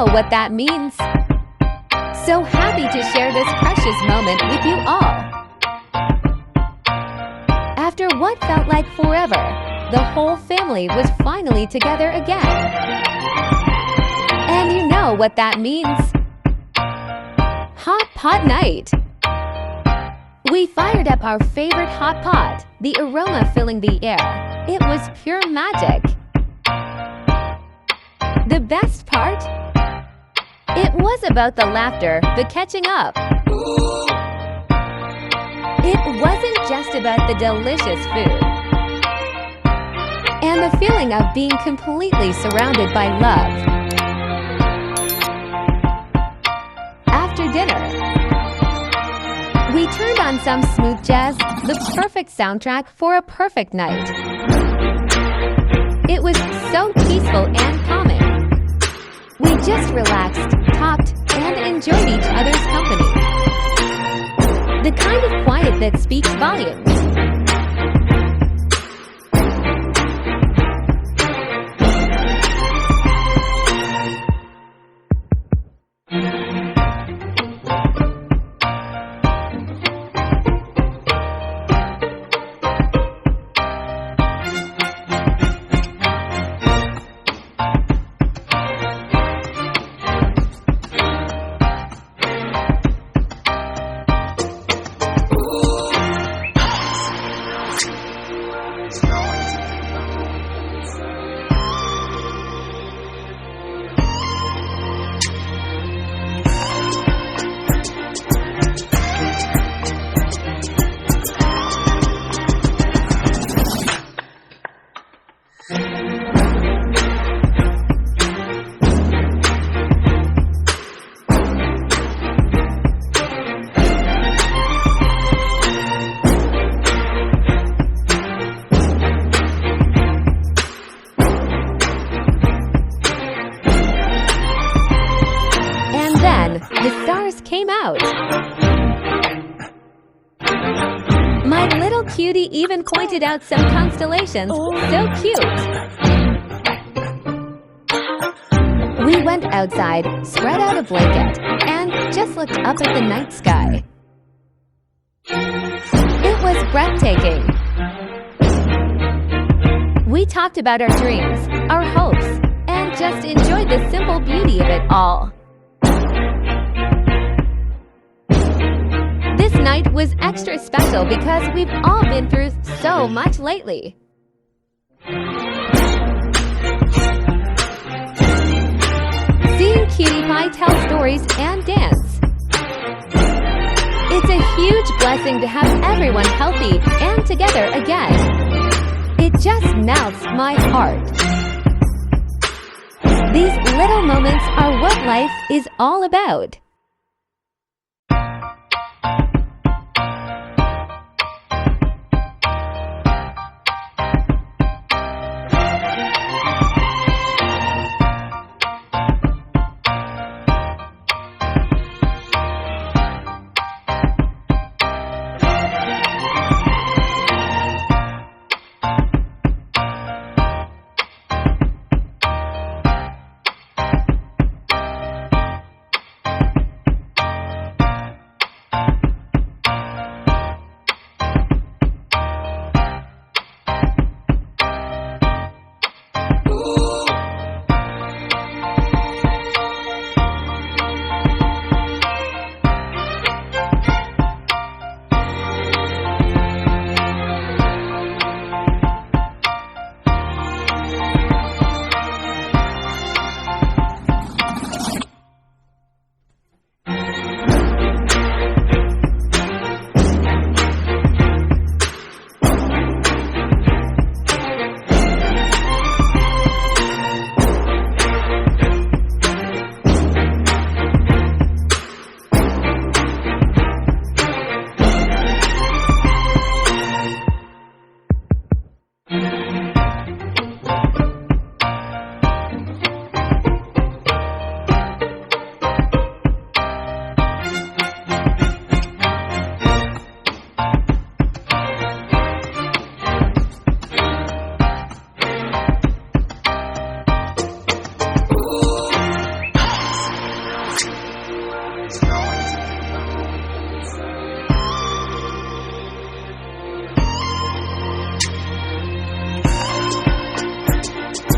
know what that means. So happy to share this precious moment with you all. After what felt like forever, the whole family was finally together again. And you know what that means. Hot pot night. We fired up our favorite hot pot, the aroma filling the air. It was pure magic. The best part? It was about the laughter, the catching up. It wasn't just about the delicious food and the feeling of being completely surrounded by love. After dinner, we turned on some smooth jazz, the perfect soundtrack for a perfect night. It was so peaceful and calming. We just relaxed, talked, and enjoyed each other's company. The kind of quiet that speaks volumes. The stars came out. My little cutie even pointed out some constellations. So cute. We went outside, spread out a blanket, and just looked up at the night sky. It was breathtaking. We talked about our dreams, our hopes, and just enjoyed the simple beauty of it all. This night was extra special because we've all been through so much lately. Seeing Cutie Pie tell stories and dance. It's a huge blessing to have everyone healthy and together again. It just melts my heart. These little moments are what life is all about.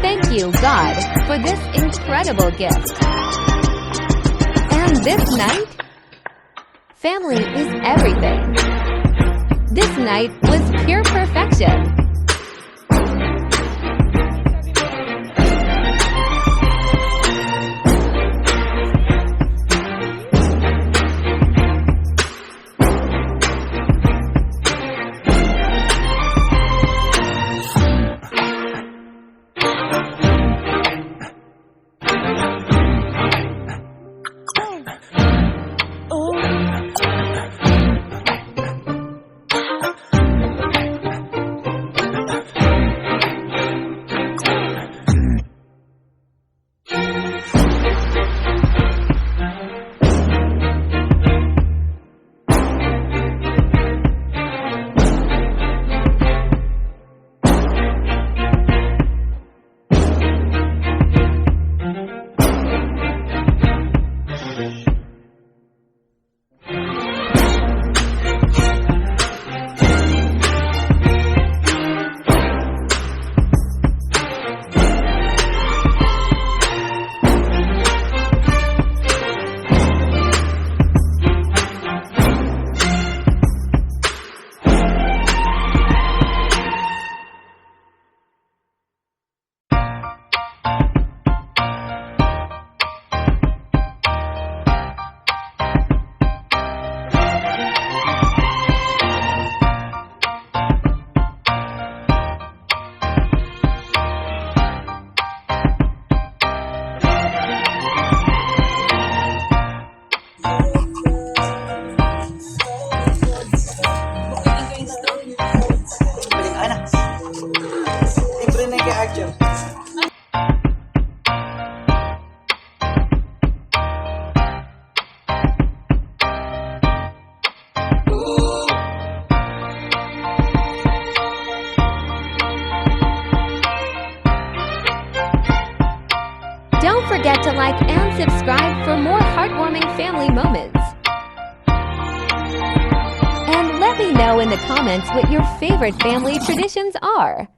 thank you, God, for this incredible gift. And this night, family is everything. This night was pure perfection. Don't forget to like and subscribe for more heartwarming family moments. And let me know in the comments what your favorite family traditions are.